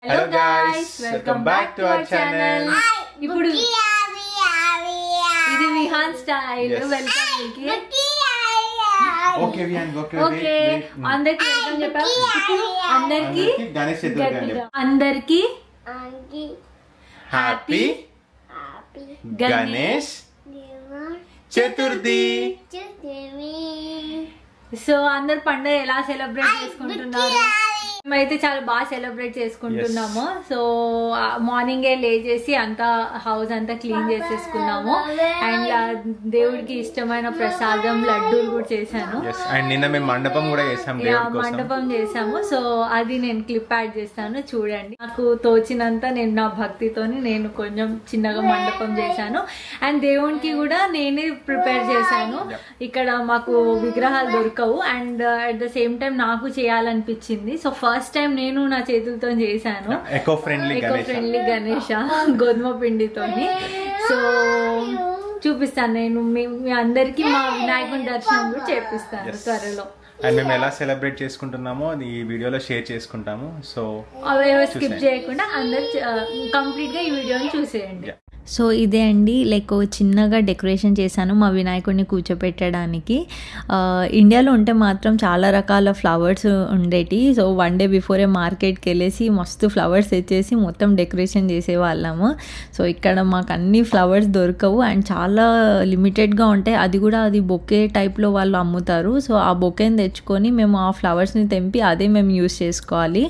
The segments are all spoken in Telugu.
Hello guys, welcome back to our channel. ఇప్పుడు ఇది విహాన్ స్టైల్ వెల్కమ్ మీకు. ఓకే విహాన్ ఓకే అందరికి వెల్కమ్ చెప్పాం. ఇప్పుడు అందరికి గణేష్ చతుర్థి అందరికి హ్యాపీ గణేష్ చతుర్థి. సో అందరు పండుగ ఎలా సెలబ్రేట్ చేసుకుంటున్నారు? మేమైతే చాలా బాగా సెలబ్రేట్ చేసుకుంటున్నాము. సో మార్నింగే లేచేసి అంతా హౌస్ అంతా క్లీన్ చేసేసుకున్నాము. అండ్ దేవుడికి ఇష్టమైన ప్రసాదం లడ్డూలు కూడా చేశాను. అండ్ నిన్న మేము మండపం కూడా చేసాము. మండపం చేసాము. సో అది నేను క్లిప్ యాడ్ చేస్తాను, చూడండి. నాకు తోచినంత నేను నా భక్తితోని నేను కొంచెం చిన్నగా మండపం చేశాను. అండ్ దేవునికి కూడా నేనే ప్రిపేర్ చేశాను. ఇక్కడ మాకు విగ్రహాలు దొరకవు and at the same time నాకు చేయాలనిపించింది. సో ఫస్ట్ టైం నేను నా చేతులతో చేశాను. ఎకో ఫ్రెండ్లీ గణేష గోధుమ పిండితోని. సో చూపిస్తాను నేను మీ అందరికి మా వినాయకుని దర్శనం కూడా చేపిస్తాను త్వరలో. అండ్ మేము ఎలా సెలబ్రేట్ చేసుకుంటున్నామో ఈ వీడియోలో షేర్ చేసుకుంటాము. సో అవి స్కిప్ చేయకుండా అందరు కంప్లీట్ గా ఈ వీడియోని చూసేయండి. సో ఇదే అండి, లైక్ చిన్నగా డెకరేషన్ చేశాను మా వినాయకుడిని కూర్చోపెట్టడానికి. ఇండియాలో ఉంటే మాత్రం చాలా రకాల ఫ్లవర్స్ ఉండేటి. సో వన్ డే బిఫోరే మార్కెట్కి వెళ్ళేసి మస్తు ఫ్లవర్స్ తెచ్చేసి మొత్తం డెకరేషన్ చేసేవాళ్ళము. సో ఇక్కడ మాకు అన్ని ఫ్లవర్స్ దొరకవు అండ్ చాలా లిమిటెడ్గా ఉంటాయి. అది బొకే టైప్లో వాళ్ళు అమ్ముతారు. సో ఆ బొకేని తెచ్చుకొని మేము ఆ ఫ్లవర్స్ని తెంపి అదే మేము యూస్ చేసుకోవాలి.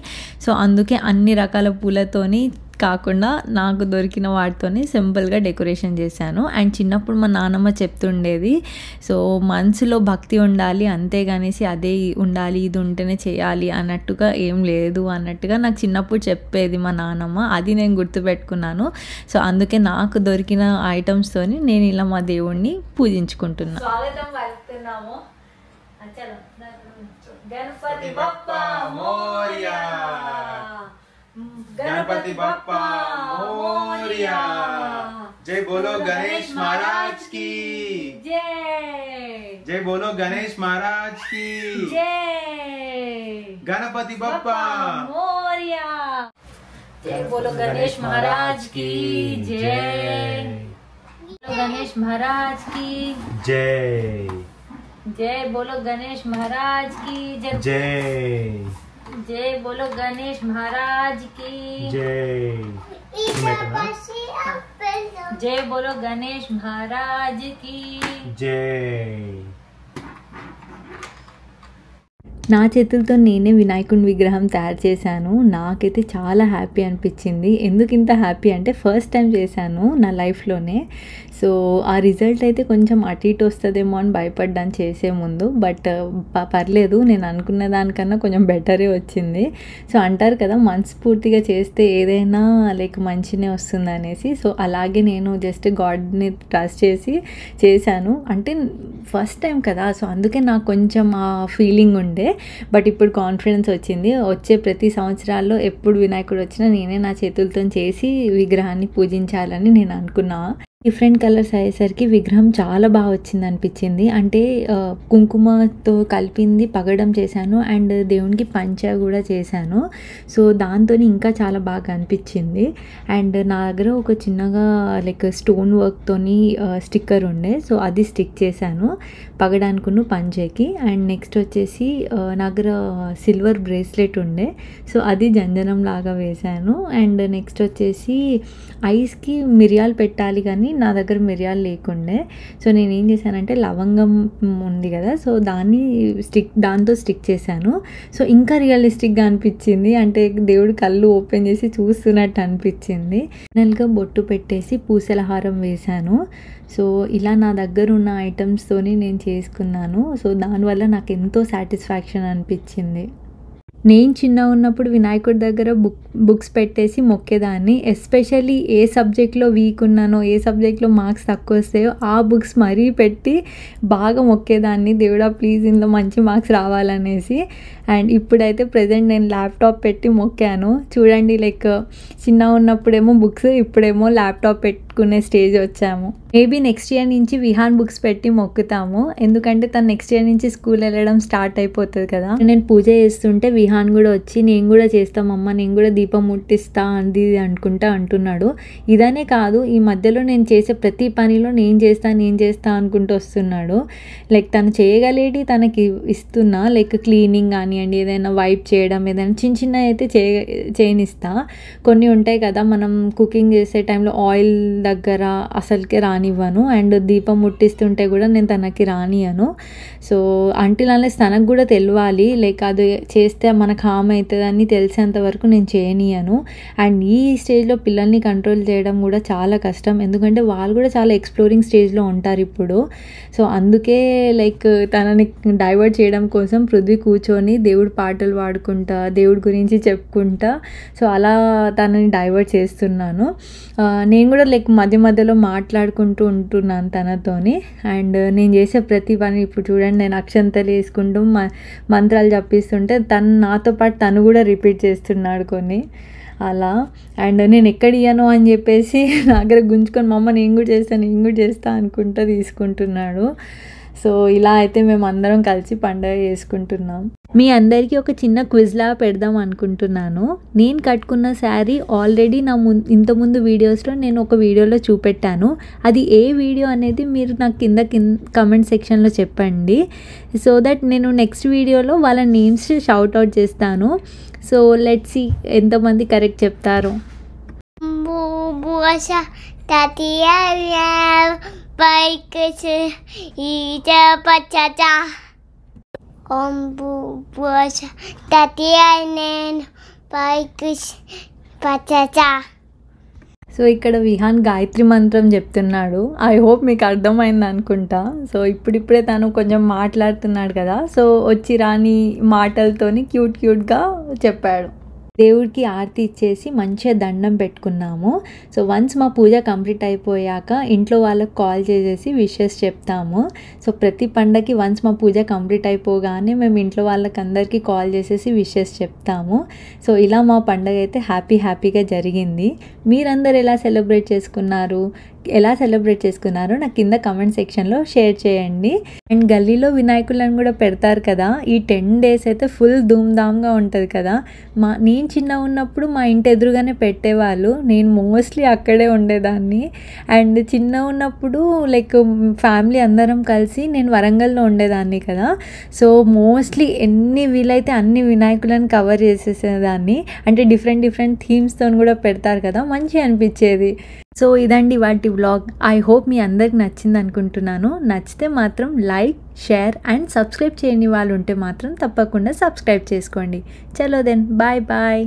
సో అందుకే అన్ని రకాల పూలతోని కాకుండా నాకు దొరికిన వాటితోని సింపుల్గా డెకరేషన్ చేశాను. అండ్ చిన్నప్పుడు మా నాన్నమ్మ చెప్తుండేది, సో మనసులో భక్తి ఉండాలి అంతేగానేసి అదే ఉండాలి ఇది ఉంటేనే చేయాలి అన్నట్టుగా ఏం లేదు అన్నట్టుగా నాకు చిన్నప్పుడు చెప్పేది మా నాన్నమ్మ. అది నేను గుర్తుపెట్టుకున్నాను. సో అందుకే నాకు దొరికిన ఐటమ్స్తోని నేను ఇలా మా దేవుణ్ణి పూజించుకుంటున్నాను. స్వాగతం పలుకుతున్నాము. గణపతి బప్పా మోరియా, गणपति बप्पा मोरिया, जय बोलो गणेश महाराज की जय, जय बोलो गणेश महाराज की जय, गणपति बप्पा मोरिया, जय बोलो गणेश महाराज की जय, गणेश महाराज की जय, जय बोलो गणेश महाराज की जय, जय बोलो गणेश महाराज की जय, जय बोलो गणेश महाराज की जय. నా చేతులతో నేనే వినాయకుని విగ్రహం తయారు చేశాను. నాకైతే చాలా హ్యాపీ అనిపించింది. ఎందుకు ఇంత హ్యాపీ అంటే ఫస్ట్ టైం చేశాను నా లైఫ్లోనే. సో ఆ రిజల్ట్ అయితే కొంచెం అటు ఇటు వస్తుందేమో అని భయపడ్డాను చేసే ముందు. బట్ పర్లేదు, నేను అనుకున్న దానికన్నా కొంచెం బెటరే వచ్చింది. సో అంటారు కదా మనస్ఫూర్తిగా చేస్తే ఏదైనా లైక్ మంచినే వస్తుంది అనేసి. సో అలాగే నేను జస్ట్ గాడ్ని ట్రస్ట్ చేసి చేశాను. అంటే ఫస్ట్ టైం కదా, సో అందుకే నాకు కొంచెం ఆ ఫీలింగ్ ఉండే. బట్ ఇప్పుడు కాన్ఫిడెన్స్ వచ్చింది. వచ్చే ప్రతి సంవత్సరాల్లో ఎప్పుడు వినాయకుడు వచ్చినా నేనే నా చేతులతో చేసి విగ్రహాన్ని పూజించాలని నేను అనుకున్నా. డిఫరెంట్ కలర్స్ అయ్యేసరికి విగ్రహం చాలా బాగా వచ్చింది అనిపించింది. అంటే కుంకుమతో కలిపింది పగడం చేశాను అండ్ దేవునికి పంచ కూడా చేశాను. సో దాంతో ఇంకా చాలా బాగా అనిపించింది. అండ్ నా దగ్గర ఒక చిన్నగా లైక్ స్టోన్ వర్క్తోని స్టిక్కర్ ఉండే, సో అది స్టిక్ చేశాను పగడానుకున్న పంచకి. అండ్ నెక్స్ట్ వచ్చేసి నా దగ్గర సిల్వర్ బ్రేస్లెట్ ఉండే, సో అది జంజనం లాగా వేశాను. అండ్ నెక్స్ట్ వచ్చేసి ఐస్కి మిరియాలు పెట్టాలి కానీ నా దగ్గర మిరియాలు లేకుండే. సో నేను ఏం చేశానంటే లవంగం ఉంది కదా, సో దాంతో స్టిక్ చేశాను. సో ఇంకా రియలిస్టిక్గా అనిపించింది. అంటే దేవుడి కళ్ళు ఓపెన్ చేసి చూస్తున్నట్టు అనిపించింది. ఫైనల్గా బొట్టు పెట్టేసి పూసల హారం వేశాను. సో ఇలా నా దగ్గర ఉన్న ఐటమ్స్తోని నేను చేసుకున్నాను. సో దానివల్ల నాకు ఎంతో సాటిస్ఫాక్షన్ అనిపించింది. నేను చిన్నగా ఉన్నప్పుడు వినాయకుడి దగ్గర బుక్స్ పెట్టేసి మొక్కేదాన్ని. ఎస్పెషల్లీ ఏ సబ్జెక్ట్లో వీక్ ఉన్నానో, ఏ సబ్జెక్ట్లో మార్క్స్ తక్కువ వస్తాయో ఆ బుక్స్ మరీ పెట్టి బాగా మొక్కేదాన్ని. దేవుడా ప్లీజ్ ఇందులో మంచి మార్క్స్ రావాలనేసి. అండ్ ఇప్పుడైతే ప్రజెంట్ నేను ల్యాప్టాప్ పెట్టి మొక్కాను చూడండి. లైక్ చిన్నగా ఉన్నప్పుడేమో బుక్స్, ఇప్పుడేమో ల్యాప్టాప్ పెట్టుకునే స్టేజ్ వచ్చాము. మేబీ నెక్స్ట్ ఇయర్ నుంచి విహాన్ బుక్స్ పెట్టి మొక్కుతాము, ఎందుకంటే తను నెక్స్ట్ ఇయర్ నుంచి స్కూల్ వెళ్ళడం స్టార్ట్ అయిపోతుంది కదా. నేను పూజ చేస్తుంటే విహాన్ కూడా వచ్చి నేను కూడా చేస్తామమ్మ, నేను కూడా దీపం ముట్టిస్తా అది అనుకుంటా అంటున్నాడు. ఇదనే కాదు, ఈ మధ్యలో నేను చేసే ప్రతి పనిలో నేను చేస్తా అనుకుంటూ వస్తున్నాడు. లైక్ తను చేయగలేటి తనకి ఇస్తున్నా, లైక్ క్లీనింగ్ కానివ్వండి, ఏదైనా వైప్ చేయడం, ఏదైనా చిన్న చిన్న అయితే చేయనిస్తా. కొన్ని ఉంటాయి కదా మనం కుకింగ్ చేసే టైంలో ఆయిల్ దగ్గర అసలుకే రానివ్వను, అండ్ దీపం ముట్టిస్తుంటే కూడా నేను తనకి రానియను. సో అంటిల్ అన్లెస్ తనకు కూడా తెలియాలి, లైక్ అది చేస్తే మనకు హామ్ అవుతుందని తెలిసేంత వరకు నేను చేయనియను. అండ్ ఈ స్టేజ్లో పిల్లల్ని కంట్రోల్ చేయడం కూడా చాలా కష్టం, ఎందుకంటే వాళ్ళు కూడా చాలా ఎక్స్ప్లోరింగ్ స్టేజ్లో ఉంటారు ఇప్పుడు. సో అందుకే లైక్ తనని డైవర్ట్ చేయడం కోసం పృథ్వీ కూర్చొని దేవుడి పాటలు పాడుకుంటా, దేవుడి గురించి చెప్పుకుంటా, సో అలా తనని డైవర్ట్ చేస్తున్నాను. నేను కూడా లైక్ మధ్య మధ్యలో మాట్లాడుకుంటూ ఉంటున్నాను తనతోని. అండ్ నేను చేసే ప్రతి పని ఇప్పుడు చూడండి, నేను అక్షంతలు వేసుకుంటూ మంత్రాలు జపిస్తుంటే తను నాతో పాటు తను కూడా రిపీట్ చేస్తున్నాడు కొన్ని అలా. అండ్ నేను ఎక్కడ ఇయ్యను అని చెప్పేసి నా దగ్గర గుంజుకొని మా అమ్మ నేను కూడా చేస్తా అనుకుంటా తీసుకుంటున్నాడు. సో ఇలా అయితే మేము అందరం కలిసి పండుగ చేసుకుంటున్నాం. మీ అందరికీ ఒక చిన్న క్విజ్లా పెడదాం అనుకుంటున్నాను. నేను కట్టుకున్న శారీ ఆల్రెడీ నా ఇంతకుముందు వీడియోస్లో నేను ఒక వీడియోలో చూపెట్టాను. అది ఏ వీడియో అనేది మీరు నాకు కింద కమెంట్ సెక్షన్లో చెప్పండి, సో దట్ నేను నెక్స్ట్ వీడియోలో వాళ్ళ నేమ్స్ షౌట్ అవుట్ చేస్తాను. సో లెట్స్ సీ ఎంతమంది కరెక్ట్ చెప్తారు. సో ఇక్కడ విహాన్ గాయత్రి మంత్రం చెప్తున్నాడు. ఐ హోప్ మీకు అర్థమైంది అనుకుంటా. సో ఇప్పుడిప్పుడే తను కొంచెం మాట్లాడుతున్నాడు కదా, సో వచ్చి రాని మాటలతోని క్యూట్గా చెప్పాడు. దేవుడికి ఆరతి ఇచ్చేసి మంచిగా దండం పెట్టుకున్నాము. సో వన్స్ మా పూజ కంప్లీట్ అయిపోయాక ఇంట్లో వాళ్ళకి కాల్ చేసేసి విషెస్ చెప్తాము. సో ప్రతి పండగకి వన్స్ మా పూజ కంప్లీట్ అయిపోగానే మేము ఇంట్లో వాళ్ళకి అందరికీ కాల్ చేసేసి విషెస్ చెప్తాము. సో ఇలా మా పండగ అయితే హ్యాపీగా జరిగింది. మీరందరూ ఎలా సెలబ్రేట్ చేసుకున్నారో నాకు కింద కమెంట్ సెక్షన్లో షేర్ చేయండి. అండ్ గల్లీలో వినాయకులను కూడా పెడతారు కదా, ఈ 10 days అయితే ఫుల్ ధూమ్ధామ్గా ఉంటుంది కదా. నేను చిన్నగా ఉన్నప్పుడు మా ఇంటి ఎదురుగానే పెట్టేవాళ్ళు, నేను మోస్ట్లీ అక్కడే ఉండేదాన్ని. అండ్ చిన్నగా ఉన్నప్పుడు లైక్ ఫ్యామిలీ అందరం కలిసి నేను వరంగల్లో ఉండేదాన్ని కదా, సో మోస్ట్లీ ఎన్ని వీలైతే అన్ని వినాయకులను కవర్ చేసేసేదాన్ని. అంటే డిఫరెంట్ థీమ్స్తో కూడా పెడతారు కదా, మంచిగా అనిపించేది. సో ఇదండి వాటి వ్లాగ్. ఐ హోప్ మీ అందరికి నచ్చింది అనుకుంటున్నాను. నచ్చితే మాత్రం లైక్, షేర్ అండ్ సబ్స్క్రైబ్ చేయని వాళ్ళు ఉంటే మాత్రం తప్పకుండా సబ్స్క్రైబ్ చేసుకోండి. చలో దెన్ బాయ్.